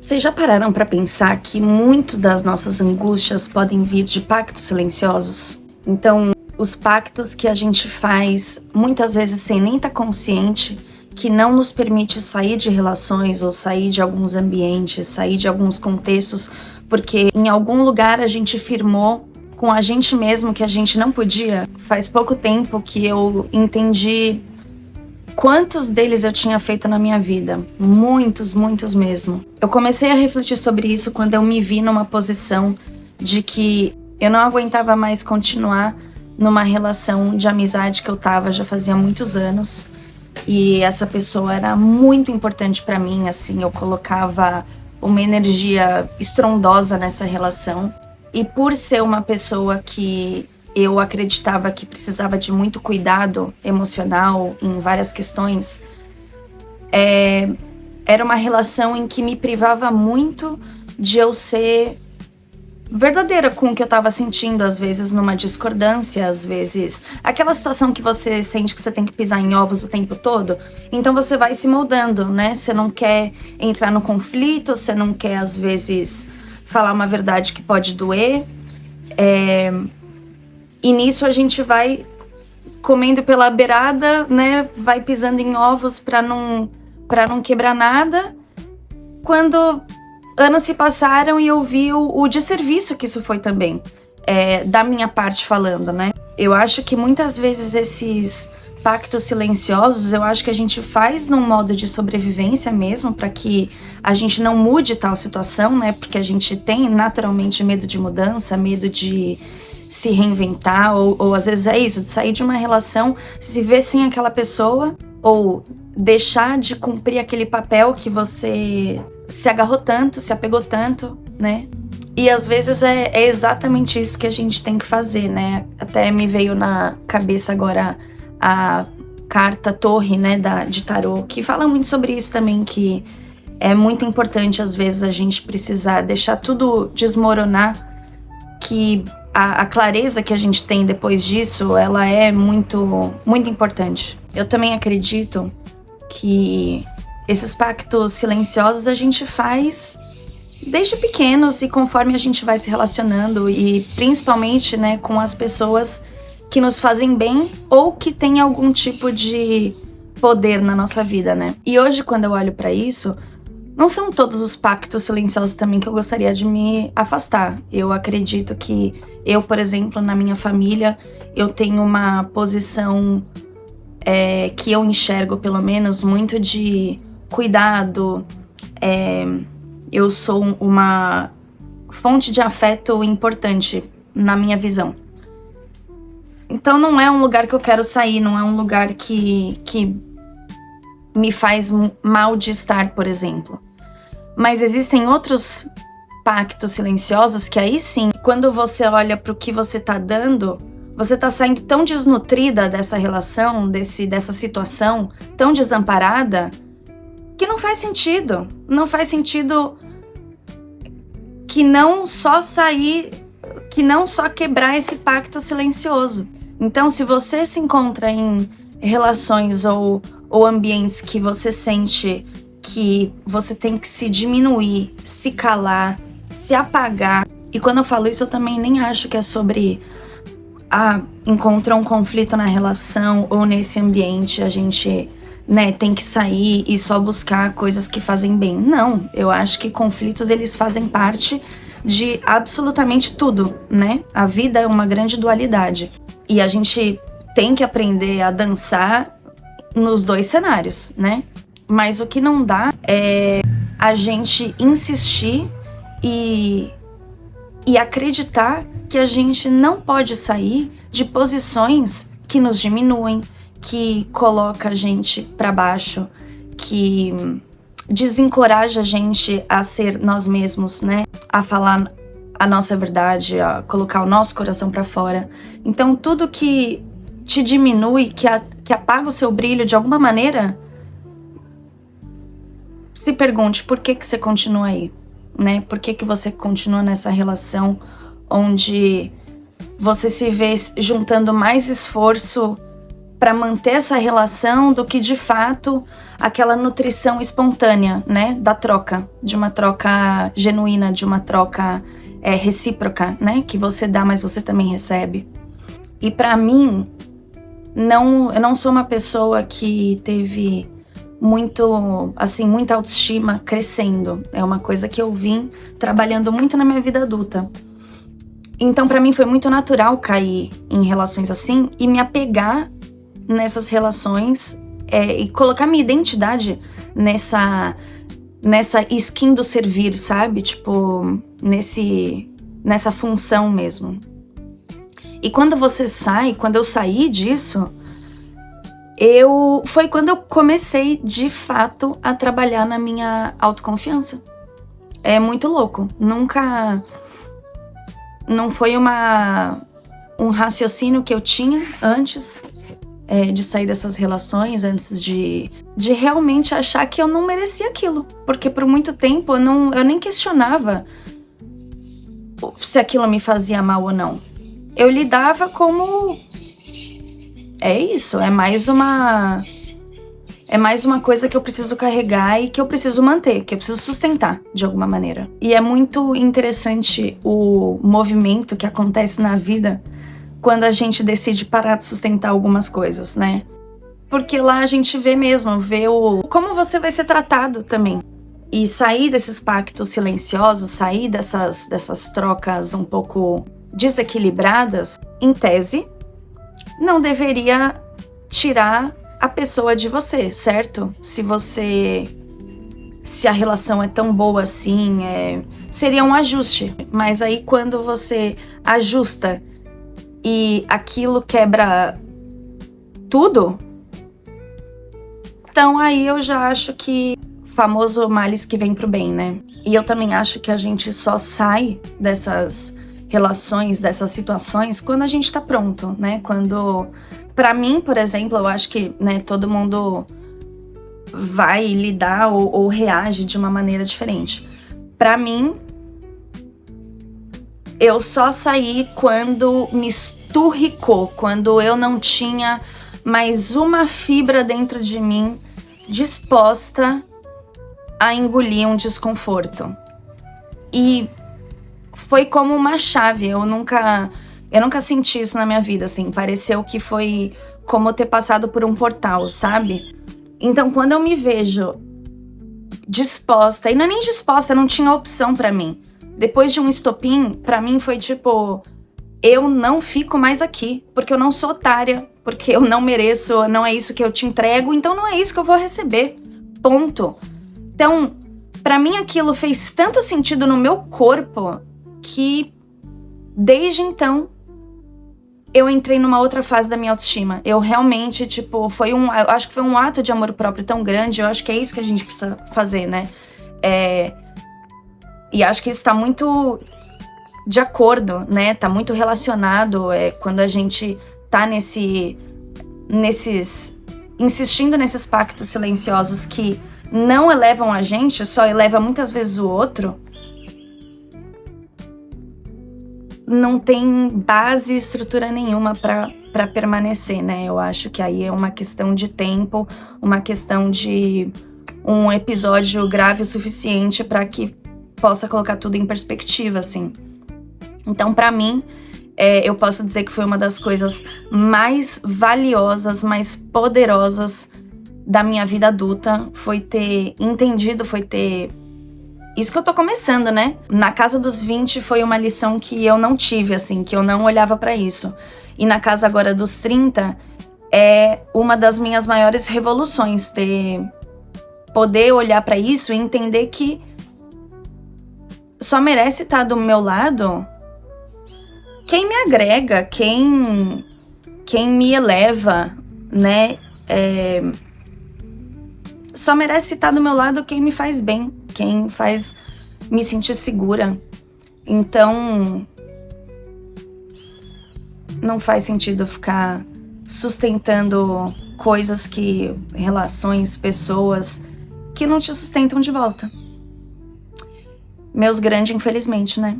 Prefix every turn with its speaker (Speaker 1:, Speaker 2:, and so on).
Speaker 1: Vocês já pararam para pensar que muito das nossas angústias podem vir de pactos silenciosos? Então, os pactos que a gente faz, muitas vezes sem nem estar consciente, que não nos permite sair de relações ou sair de alguns ambientes, sair de alguns contextos, porque em algum lugar a gente firmou com a gente mesmo que a gente não podia. Faz pouco tempo que eu entendi quantos deles eu tinha feito na minha vida. Muitos mesmo. Eu comecei a refletir sobre isso quando eu me vi numa posição de que eu não aguentava mais continuar numa relação de amizade que eu tava já fazia muitos anos. E essa pessoa era muito importante pra mim, assim, eu colocava uma energia estrondosa nessa relação. E por ser uma pessoa que eu acreditava que precisava de muito cuidado emocional em várias questões, era uma relação em que me privava muito de eu ser verdadeira com o que eu tava sentindo, às vezes numa discordância, às vezes aquela situação que você sente que você tem que pisar em ovos o tempo todo, então você vai se moldando, né? Você não quer entrar no conflito, você não quer, às vezes, falar uma verdade que pode doer, e nisso a gente vai comendo pela beirada, né? Vai pisando em ovos pra não quebrar nada. Quando anos se passaram e eu vi o desserviço que isso foi também, da minha parte falando, né? Eu acho que muitas vezes esses pactos silenciosos, eu acho que a gente faz num modo de sobrevivência mesmo, para que a gente não mude tal situação, né? Porque a gente tem naturalmente medo de mudança, medo de se reinventar, ou às vezes é isso, de sair de uma relação, se ver sem aquela pessoa, ou deixar de cumprir aquele papel que você se agarrou tanto, se apegou tanto, né? E às vezes é exatamente isso que a gente tem que fazer, né? Até me veio na cabeça agora a carta Torre, né, de tarô, que fala muito sobre isso também, que é muito importante às vezes a gente precisar deixar tudo desmoronar, que a clareza que a gente tem depois disso, ela é muito importante. Eu também acredito que esses pactos silenciosos a gente faz desde pequenos e conforme a gente vai se relacionando, e principalmente, né, com as pessoas que nos fazem bem ou que têm algum tipo de poder na nossa vida, né? E hoje, quando eu olho pra isso, não são todos os pactos silenciosos também que eu gostaria de me afastar. Eu acredito que eu, por exemplo, na minha família, eu tenho uma posição que eu enxergo, pelo menos, muito de cuidado. Eu sou uma fonte de afeto importante na minha visão. Então não é um lugar que eu quero sair, não é um lugar que me faz mal de estar, por exemplo. Mas existem outros pactos silenciosos que aí sim, quando você olha para o que você tá dando, você tá saindo tão desnutrida dessa relação, dessa situação, tão desamparada, que não faz sentido. Não faz sentido que não só quebrar esse pacto silencioso. Então, se você se encontra em relações ou ambientes que você sente que você tem que se diminuir, se calar, se apagar. E quando eu falo isso, eu também nem acho que é sobre encontrar um conflito na relação ou nesse ambiente, a gente, né, tem que sair e só buscar coisas que fazem bem. Não, eu acho que conflitos, eles fazem parte de absolutamente tudo, né? A vida é uma grande dualidade. E a gente tem que aprender a dançar nos dois cenários, né? Mas o que não dá é a gente insistir e acreditar que a gente não pode sair de posições que nos diminuem, que coloca a gente para baixo, que desencoraja a gente a ser nós mesmos, né? A falar a nossa verdade, a colocar o nosso coração para fora. Então tudo que te diminui, que apaga o seu brilho de alguma maneira, se pergunte por que você continua aí, né? Por que você continua nessa relação onde você se vê juntando mais esforço para manter essa relação do que de fato aquela nutrição espontânea, né, da troca, de uma troca genuína, de uma troca recíproca, né, que você dá, mas você também recebe. E para mim, eu não sou uma pessoa que teve muita autoestima crescendo. É uma coisa que eu vim trabalhando muito na minha vida adulta. Então, para mim foi muito natural cair em relações assim e me apegar nessas relações e colocar minha identidade nessa skin do servir, sabe? Tipo, nessa função mesmo. E quando eu saí disso, foi quando eu comecei de fato a trabalhar na minha autoconfiança. É muito louco. Não foi um raciocínio que eu tinha antes de sair dessas relações, antes de realmente achar que eu não merecia aquilo. Porque por muito tempo eu nem questionava se aquilo me fazia mal ou não. Eu lidava como... é isso, é mais uma coisa que eu preciso carregar e que eu preciso manter, que eu preciso sustentar de alguma maneira. E é muito interessante o movimento que acontece na vida quando a gente decide parar de sustentar algumas coisas, né? Porque lá a gente vê como você vai ser tratado também. E sair desses pactos silenciosos, sair dessas trocas um pouco desequilibradas, em tese, não deveria tirar a pessoa de você, certo? Se a relação é tão boa assim, seria um ajuste. Mas aí quando você ajusta e aquilo quebra tudo, então aí eu já acho que famoso males que vem pro bem, né? E eu também acho que a gente só sai dessas relações, dessas situações, quando a gente tá pronto, né? Pra mim, por exemplo, eu acho que, né, todo mundo vai lidar ou reage de uma maneira diferente. Pra mim, eu só saí quando me esturricou, quando eu não tinha mais uma fibra dentro de mim disposta a engolir um desconforto. E foi como uma chave, eu nunca senti isso na minha vida, assim, pareceu que foi como ter passado por um portal, sabe? Então, quando eu me vejo disposta, e não é nem disposta, não tinha opção pra mim. Depois de um estopim, pra mim foi tipo, eu não fico mais aqui, porque eu não sou otária, porque eu não mereço, não é isso que eu te entrego, então não é isso que eu vou receber, ponto. Então, pra mim aquilo fez tanto sentido no meu corpo, que desde então eu entrei numa outra fase da minha autoestima. Eu realmente, tipo, eu acho que foi um ato de amor próprio tão grande, eu acho que é isso que a gente precisa fazer, né? E acho que isso tá muito de acordo, né? Tá muito relacionado quando a gente tá insistindo nesses pactos silenciosos que não elevam a gente, só eleva muitas vezes o outro. Não tem base e estrutura nenhuma para permanecer, né? Eu acho que aí é uma questão de tempo, uma questão de um episódio grave o suficiente para que possa colocar tudo em perspectiva, assim. Então, para mim, eu posso dizer que foi uma das coisas mais valiosas, mais poderosas da minha vida adulta, foi ter entendido, foi ter... Isso que eu tô começando, né? Na casa dos 20 foi uma lição que eu não tive, assim, que eu não olhava pra isso. E na casa agora dos 30 é uma das minhas maiores revoluções, poder olhar pra isso e entender que só merece estar do meu lado quem me agrega, quem me eleva, né? Só merece estar do meu lado quem me faz bem, quem faz me sentir segura. Então, não faz sentido ficar sustentando relações, pessoas que não te sustentam de volta. Meus grandes, infelizmente, né?